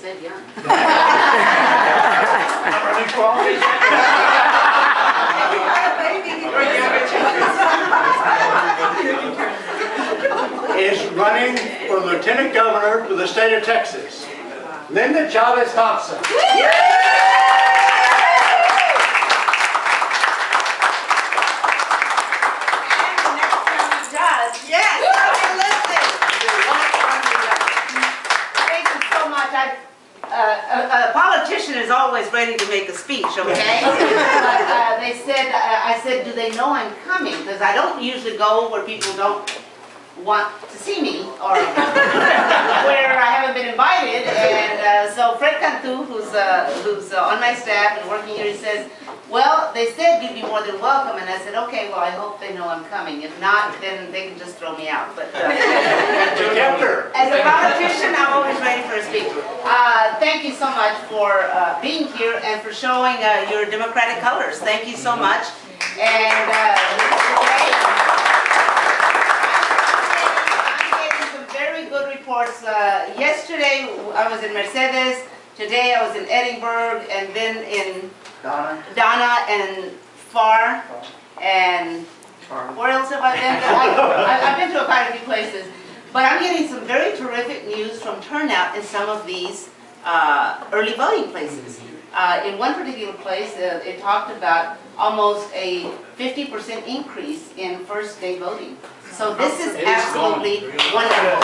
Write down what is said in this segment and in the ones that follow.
said young. Is running for Lieutenant Governor for the state of Texas. Linda Chavez Thompson. A politician is always ready to make a speech, okay? But they said, I said, do they know I'm coming? Because I don't usually go where people don't want to see me, or where I haven't been invited. And so Fred Cantu, who's on my staff and working here, he says, well, they said you'd be more than welcome. And I said, okay, well, I hope they know I'm coming. If not, then they can just throw me out. But as a politician, I'm always ready for a speech. Thank you so much for being here and for showing your Democratic colors. Thank you so much. And I'm getting some very good reports. Yesterday, I was in Mercedes. Today, I was in Edinburgh, and then in Donna and Far, and where else have I been? I've been to quite a few places, but I'm getting some very terrific news from turnout in some of these early voting places. In one particular place, it talked about almost a 50% increase in first day voting. So this is absolutely wonderful.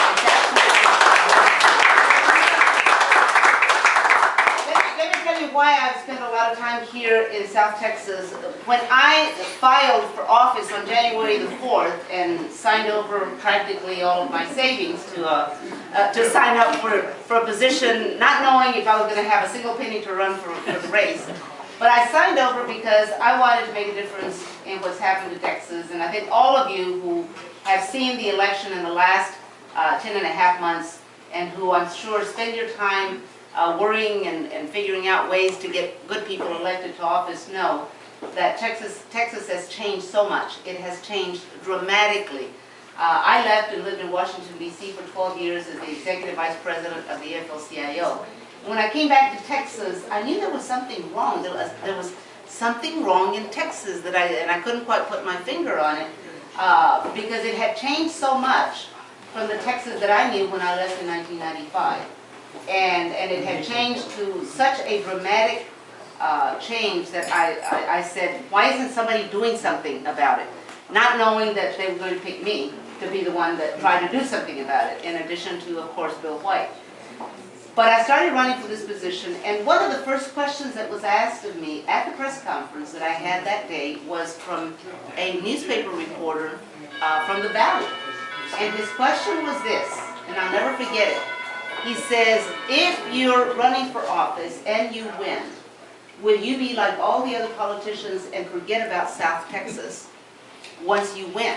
Why I've spent a lot of time here in South Texas. When I filed for office on January the 4th and signed over practically all of my savings to sign up for a position, not knowing if I was going to have a single penny to run for the race, but I signed over because I wanted to make a difference in what's happened to Texas. And I think all of you who have seen the election in the last 10.5 months and who I'm sure spend your time worrying and figuring out ways to get good people elected to office know that Texas has changed so much. It has changed dramatically. I left and lived in Washington, D.C. for 12 years as the Executive Vice President of the AFL-CIO. When I came back to Texas, I knew there was something wrong. There was something wrong in Texas and I couldn't quite put my finger on it because it had changed so much from the Texas that I knew when I left in 1995. And it had changed to such a dramatic change that I said, why isn't somebody doing something about it? Not knowing that they were going to pick me to be the one that tried to do something about it, in addition to, of course, Bill White. But I started running for this position, and one of the first questions that was asked of me at the press conference that I had that day was from a newspaper reporter from the Valley. And his question was this, and I'll never forget it. He says, if you're running for office and you win, will you be like all the other politicians and forget about South Texas once you win?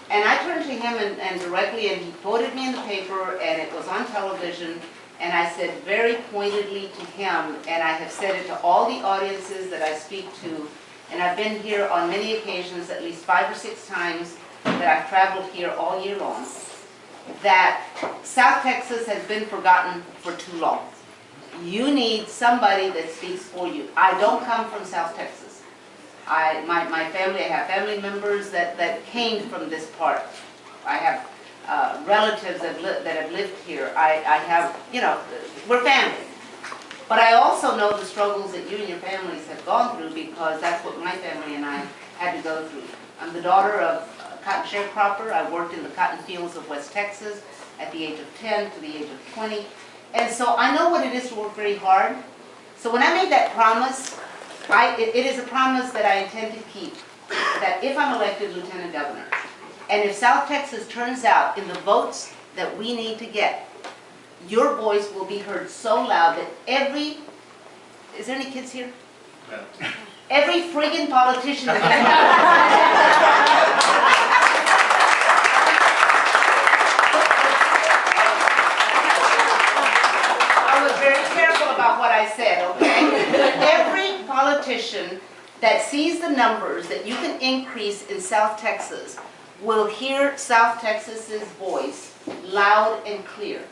And I turned to him and directly, and he quoted me in the paper, and it was on television, and I said very pointedly to him, and I have said it to all the audiences that I speak to, and I've been here on many occasions, at least 5 or 6 times, that I've traveled here all year long, that South Texas has been forgotten for too long. You need somebody that speaks for you. I don't come from South Texas. My family, I have family members that came from this part. I have relatives that have lived here. I have, you know, we're family. But I also know the struggles that you and your families have gone through because that's what my family and I had to go through. I'm the daughter of cotton sharecropper. I worked in the cotton fields of West Texas at the age of 10 to the age of 20. And so I know what it is to work very hard. So when I made that promise, it is a promise that I intend to keep, that if I'm elected Lieutenant Governor, and if South Texas turns out in the votes that we need to get, your voice will be heard so loud that every, is there any kids here? No. Every friggin' politician that I was very careful about what I said, okay? Every politician that sees the numbers that you can increase in South Texas will hear South Texas's voice loud and clear.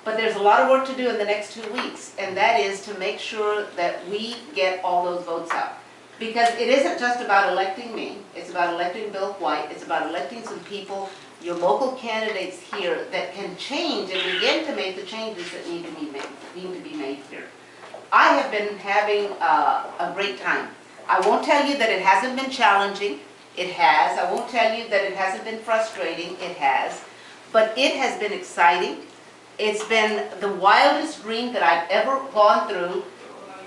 But there's a lot of work to do in the next 2 weeks, and that is to make sure that we get all those votes out. Because it isn't just about electing me, it's about electing Bill White, it's about electing some people, your local candidates here, that can change and begin to make the changes that need to be made here. I have been having a great time. I won't tell you that it hasn't been challenging. It has. I won't tell you that it hasn't been frustrating. It has. But it has been exciting. It's been the wildest dream that I've ever gone through,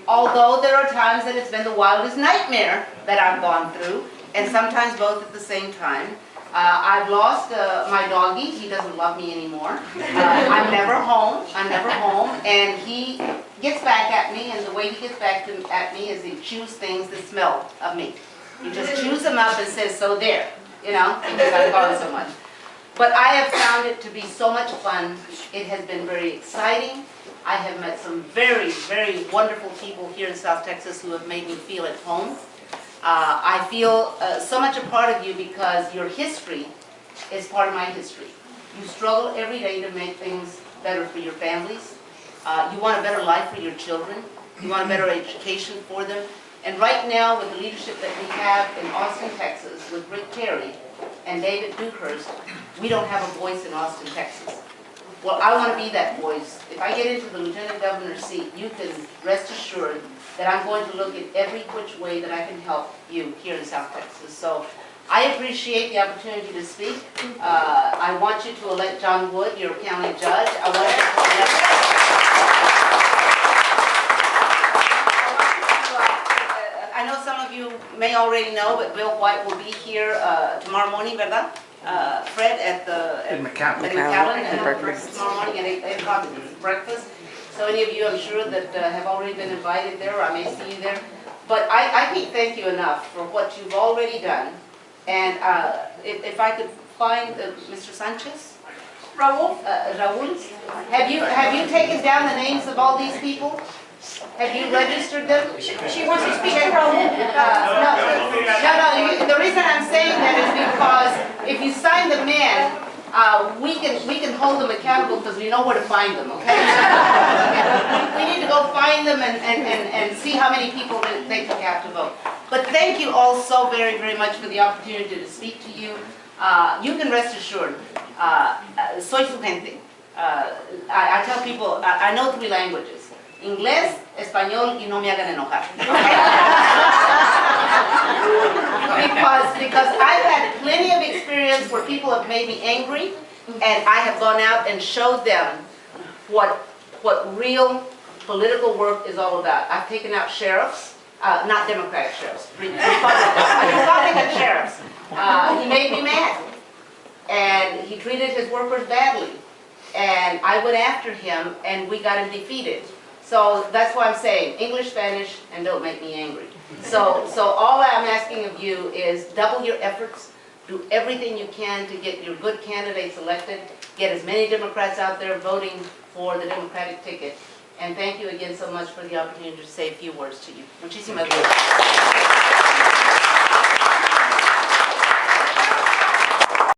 although there are times that it's been the wildest nightmare that I've gone through, and sometimes both at the same time. I've lost my doggy. He doesn't love me anymore. I'm never home. And he gets back at me, and the way he gets back at me is he chews things that smell of meat. He just chews them up and says, so there, you know, because I've gone so much. But I have found it to be so much fun. It has been very exciting. I have met some very, very wonderful people here in South Texas who have made me feel at home. I feel so much a part of you because your history is part of my history. You struggle every day to make things better for your families. You want a better life for your children. You want a better education for them. And right now, with the leadership that we have in Austin, Texas, with Rick Perry and David Dukehurst, we don't have a voice in Austin, Texas. Well, I want to be that voice. If I get into the lieutenant governor's seat, you can rest assured that I'm going to look at every which way that I can help you here in South Texas. So I appreciate the opportunity to speak. I want you to elect John Wood, your county judge. I know some of you may already know, but Bill White will be here tomorrow morning, ¿verdad? Fred at McAllen at breakfast tomorrow morning at 8 o'clock breakfast. So any of you, I'm sure, that have already been invited there, or I may see you there. But I can't thank you enough for what you've already done. And if I could find Mr. Sanchez? Raul? Raul? Have you taken down the names of all these people? Have you registered them? She wants to speak to Raul. No, the reason I'm saying that is because if you sign them in, we can hold them accountable because we know where to find them, okay? We need to go find them and see how many people they took out to vote. But thank you all so very, very much for the opportunity to speak to you. You can rest assured, soy su gente. I tell people, I know 3 languages. Inglés, español, y no me hagan enojar. Because I've had plenty of experience where people have made me angry, and I have gone out and showed them what real political work is all about. I've taken out sheriffs, not Democratic sheriffs, Republican sheriffs. He made me mad, and he treated his workers badly, and I went after him, and we got him defeated. So that's why I'm saying English, Spanish, and don't make me angry. So all I'm asking of you is double your efforts, do everything you can to get your good candidates elected, get as many Democrats out there voting for the Democratic ticket. And thank you again so much for the opportunity to say a few words to you. Muchísimas gracias.